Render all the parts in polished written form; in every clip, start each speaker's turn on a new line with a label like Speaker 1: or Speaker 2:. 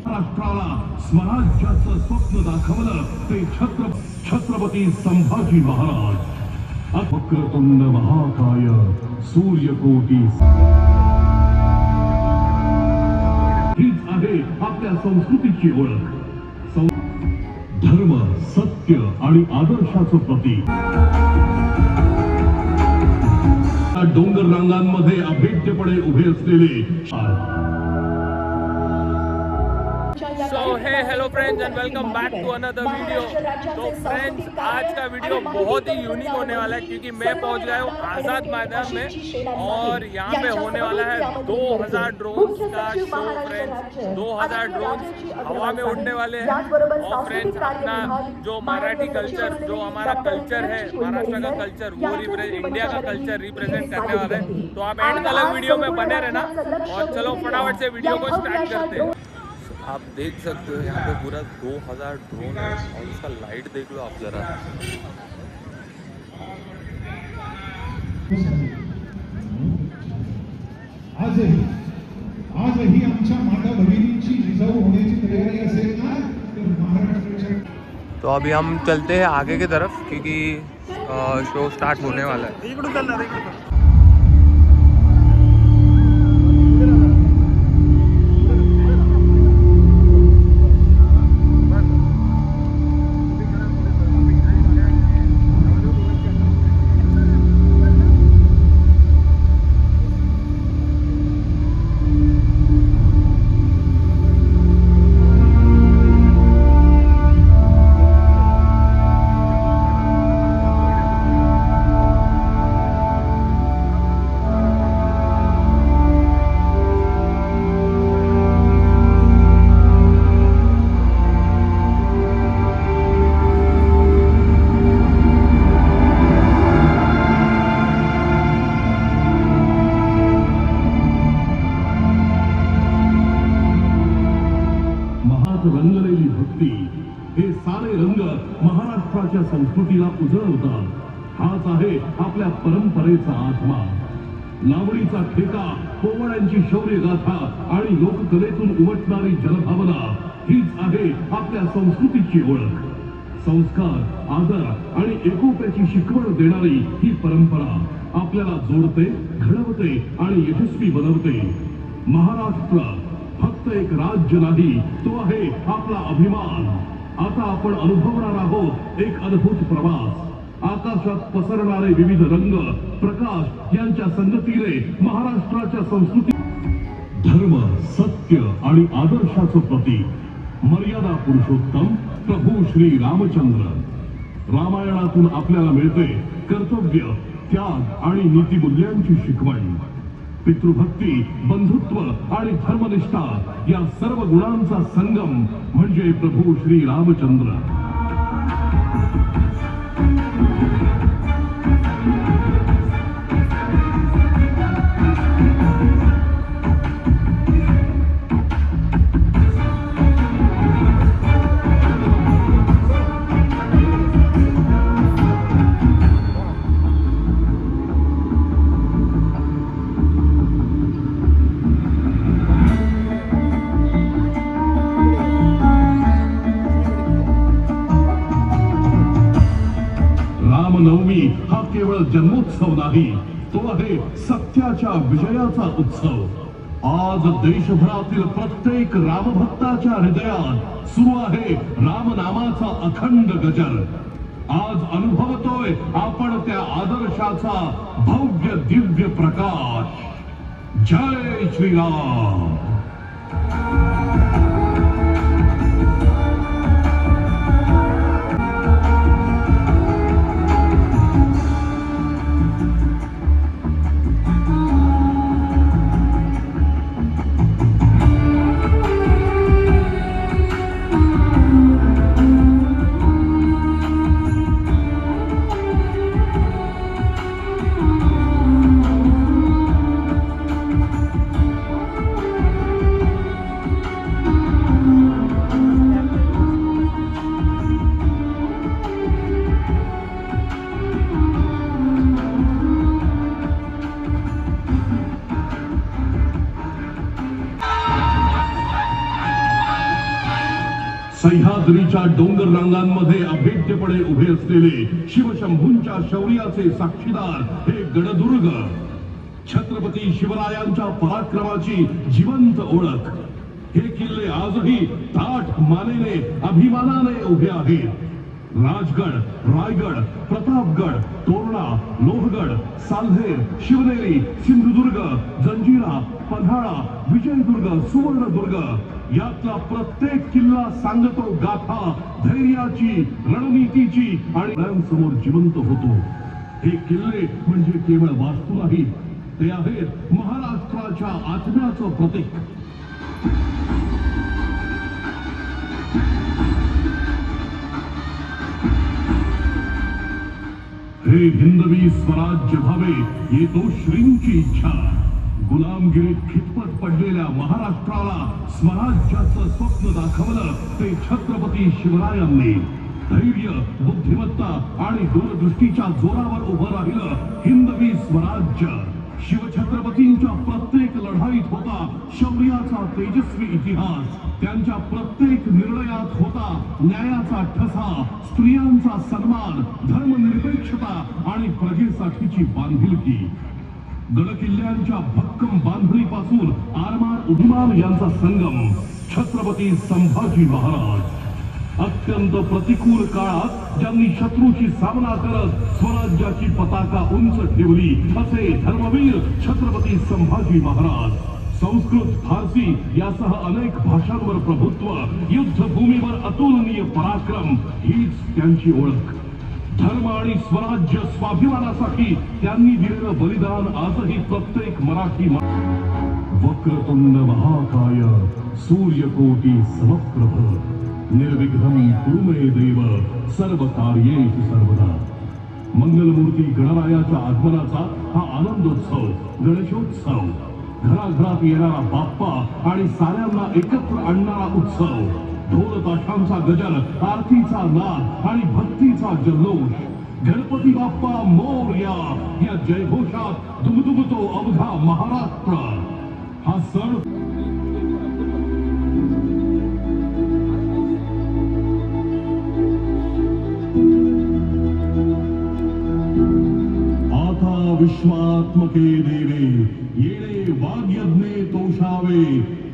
Speaker 1: महाराष्ट्राला स्वराज्याचं स्वप्न दाखवलं ते छत्रपती संभाजी महाराज। वक्रतुंड महाकाय सूर्यकोटी, हीच आहे आपल्या संस्कृतीची ओळख। धर्म, सत्य आणि आदर्शाचं प्रतीक। डोंगर रांगांमध्ये अभेद्यपणे उभे असलेले
Speaker 2: So hey hello friends and welcome back to another video। तो फ्रेंड्स आज का वीडियो बहुत ही यूनिक होने वाला है क्योंकि मैं पहुंच गया हूँ आज़ाद मैदान में और यहाँ पे होने वाला है 2000 ड्रोन्स का शो। फ्रेंड्स 2000 ड्रोन्स हवा में उड़ने वाले हैं और फ्रेंड्स अपना जो मराठी कल्चर, जो हमारा कल्चर है, महाराष्ट्र का कल्चर, वो इंडिया का कल्चर रिप्रेजेंट करने वाला है। तो आप एंड तक वीडियो में बने रहना और चलो फटाफट से वीडियो को स्टार्ट करते हैं। आप देख सकते हो यहाँ पे पूरा 2000 ड्रोन है और उसका लाइट देख लो आप जरा।
Speaker 3: आजही आमच्या माता भगिनींची जिजाऊ होण्याची तयारी असेल ना तर महाराष्ट्राच्या।
Speaker 2: तो अभी हम चलते हैं आगे की तरफ क्योंकि शो स्टार्ट होने वाला है।
Speaker 1: रंगलेली भक्ती, हे सारे रंग महाराष्ट्राच्या संस्कृतीला उजळवतात। हाच आहे आपल्या परंपरेचा आत्मा। लावणीचा ठेका, पोवाड्यांची शौर्य गाथा आणि लोककलेतून उमटणारी जनभावना, हीच आहे आपल्या संस्कृतीची ओळख। संस्कार, आदर आणि एकोप्याची शिकवण देणारी ही परंपरा आपल्याला जोडते, घडवते आणि यशस्वी बनवते। महाराष्ट्र फक्त एक राज्य नाही, तो आहे आपला अभिमान। आता आपण अनुभवणार आहोत एक अद्भुत प्रवास। आकाशात पसरणारे विविध रंग, प्रकाश यांच्या संगतीने महाराष्ट्राच्या संस्कृती, धर्म, सत्य आणि आदर्शाचं प्रतीक मर्यादा पुरुषोत्तम प्रभू श्री रामचंद्र। रामायणातून आपल्याला मिळते कर्तव्य, त्याग आणि नीतिमूल्यांची शिकवण। पितृभक्ती, बंधुत्व आणि धर्मनिष्ठा या सर्व गुणांचा संगम म्हणजे प्रभू श्री रामचंद्र। रामनवमी हा केवळ जन्मोत्सव नाही, तो आहे सत्याच्या विजयाचा उत्सव। आज देशभरातील प्रत्येक रामभक्ताच्या हृदयात सुरू आहे रामनामाचा अखंड गजर। आज अनुभवतोय आपण त्या आदर्शाचा भव्य दिव्य प्रकाश। जय श्रीराम। सह्याद्रीच्या डोंगर रांगांमध्ये अभेद्यपणे उभे असलेले शिवशंभूंच्या शौर्याचे साक्षीदार हे गडदुर्ग, छत्रपती शिवरायांच्या पराक्रमाची जिवंत ओळख. हे किल्ले आजही ताठ मानेने अभिमानाने उभे आहेत. राजगड, रायगड, प्रतापगड, तोरणा, लोहगड, साल्हेर, शिवनेरी, सिंधुदुर्ग, जंजिरा, पन्हाळा, विजयदुर्ग, सुवर्णदुर्ग यातला प्रत्येक किल्ला सांगतो गाथा धैर्याची, रणनीतीची आणि समोर जिवंत होतो. हे किल्ले म्हणजे केवळ वास्तू नाही, ते आहेत महाराष्ट्राच्या आत्म्याचं प्रतीक. हे हिंदवी स्वराज्य व्हावे येतो श्रींची इच्छा. गुलामगिरीत खितपत पडलेल्या महाराष्ट्राला स्वराज्याचं स्वप्न दाखवलं ते छत्रपती शिवरायांनी. धैर्य, बुद्धिमत्ता आणि दूरदृष्टीच्या जोरावर उभं राहिलं हिंदवी स्वराज्य. शिवछत्रपतींच्या प्रत्येक लढाईत होता शौर्याचा तेजस्वी इतिहास. त्यांच्या प्रत्येक निर्णयात होता न्यायाचा ठसा, स्त्रियांचा सन्मान, धर्मनिरपेक्षता आणि प्रजेसाठीची बांधिलकी. गडकिल्ल्यांच्या भक्कम बांधणीपासून आरमार उद्मान यांचा संगम छत्रपती संभाजी महाराज. अत्यंत प्रतिकूल काळात ज्यांनी शत्रूची सामना करत स्वराज्याची पताका उंच ठेवली असे धर्मवीर छत्रपती संभाजी महाराज. संस्कृत, फारसी यासह अनेक भाषांवर प्रभुत्व, युद्धभूमीवर अतुलनीय पराक्रम हीच त्यांची ओळख. धर्म आणि स्वराज्य स्वाभिमानासाठी त्यांनी दिलेलं बलिदान आजही प्रत्येक मराठी वक्रतुंड महाकाय सूर्यकोटी समप्रभ निर्विघ्नं कुरु मे देव सर्व कार्येषु सर्वदा. मंगलमूर्ती गणरायाच्या आगमनाचा हा आनंदोत्सव, गणेशोत्सव, घराघरात येणारा बाप्पा आणि साऱ्यांना एकत्र आणणारा उत्सव. ढोल ताशांचा गजर, आरतीचा नाद आणि भक्तीचा जल्लोष. गणपती बाप्पा मोरया या जयघोषात दुमदुमतो अवघा महाराष्ट्र. हा सण विश्वात्मके देवे येणे वाग्यज्ञे तोषावे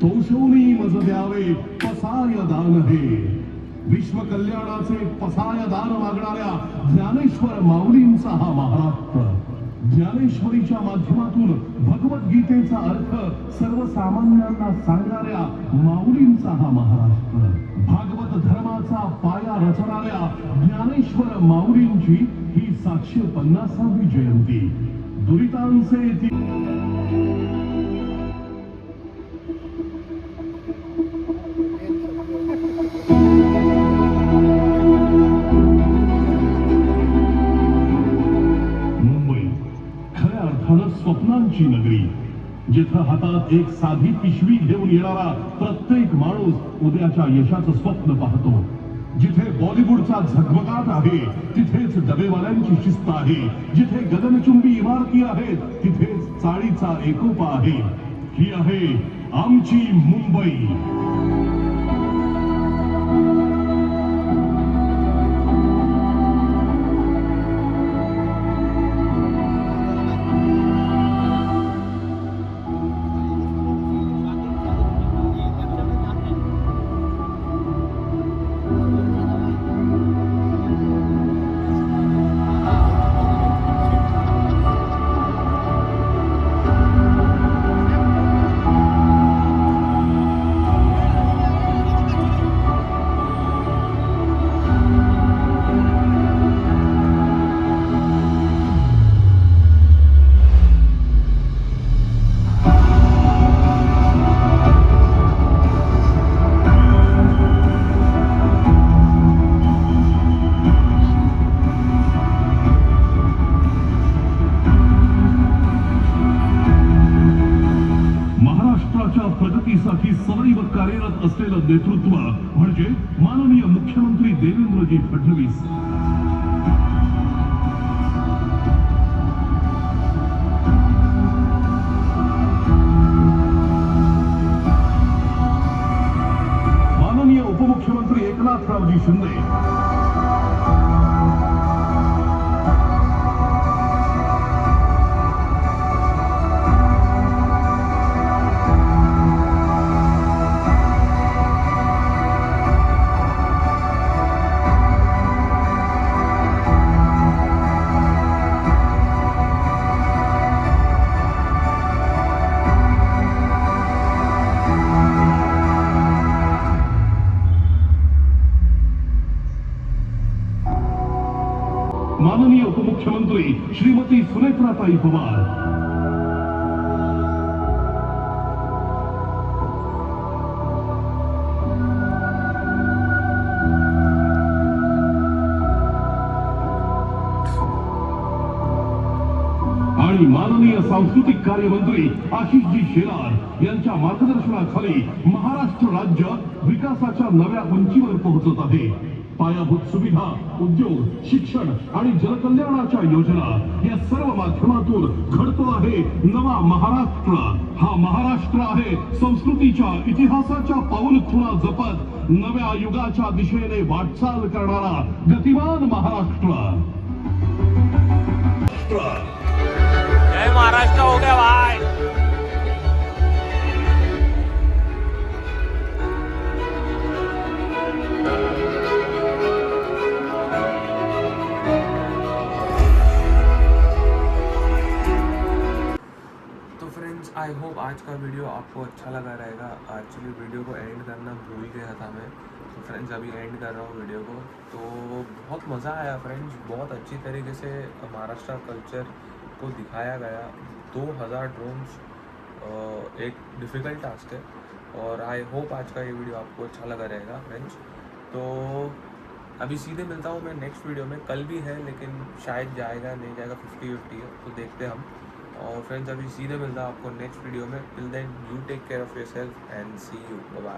Speaker 1: तोषोनी मज द्यावे पसाय दान हे. विश्वकल्याणाचे पसाय दान मागणाऱ्या ज्ञानेश्वर माऊलींचा हा महाराष्ट्र. ज्ञानेश्वरीच्या माध्यमातून भगवद्गीतेचा अर्थ सर्वसामान्यांना सांगणाऱ्या माऊलींचा हा महाराष्ट्र. भागवत धर्माचा पाया रचणाऱ्या ज्ञानेश्वर माऊलींची ही 750वी जयंती. दुरितांचे मुंबई खऱ्या अर्थानं स्वप्नांची नगरी, जिथं हातात एक साधी पिशवी घेऊन येणारा प्रत्येक माणूस उद्याच्या यशाचं स्वप्न पाहतो. जिथे बॉलिवूडचा झगमगाट आहे तिथेच डबेवाल्यांची शिस्त आहे. जिथे गगनचुंबी इमारती आहेत तिथेच चाळीचा एकोपा आहे. ही आहे आमची मुंबई. प्रगतीसाठी सदैव कार्यरत असलेलं नेतृत्व म्हणजे माननीय मुख्यमंत्री देवेंद्रजी फडणवीस. माननीय उपमुख्यमंत्री व्यंकटरावजी शिंदे, माननीय उपमुख्यमंत्री श्रीमती सुनेत्राताई पवार, आणि माननीय सांस्कृतिक कार्यमंत्री आशिषजी शेलार यांच्या मार्गदर्शनाखाली महाराष्ट्र राज्य विकासाच्या नव्या उंचीवर पोहोचत आहे. पायाभूत सुविधा, उद्योग, शिक्षण आणि जलकल्याणाच्या योजना या सर्व माध्यमातून घडतो आहे नवा महाराष्ट्र. हा महाराष्ट्र आहे संस्कृतीच्या, इतिहासाच्या पाऊलखुणा जपत नव्या युगाच्या दिशेने वाटचाल करणारा गतिमान महाराष्ट्र.
Speaker 2: जय महाराष्ट्र हो गया भाई. फ्रेंड्स, आई होप आज का वीडियो आपको अच्छा लगा रहेगा. एक्चुअली वीडियो को एंड करना भूल गया था मैं, तो फ्रेंड्स अभी एंड कर रहा हूँ वीडियो को. तो बहुत मज़ा आया फ्रेंड्स, बहुत अच्छी तरीके से महाराष्ट्र कल्चर को दिखाया गया. 2000 ड्रोन्स एक डिफ़िकल्ट टास्क है, और आई होप आज का ये वीडियो आपको अच्छा लगा रहेगा फ्रेंड्स. तो अभी सीधे मिलता हूँ मैं नेक्स्ट वीडियो में. कल भी है लेकिन शायद जाएगा नहीं जाएगा, 50-50 है, तो देखते हैं हम. और फ्रेंड्स अभी सीधे मिलता हूँ आपको नेक्स्ट वीडियो में. Till then you take care of yourself and see you. Bye.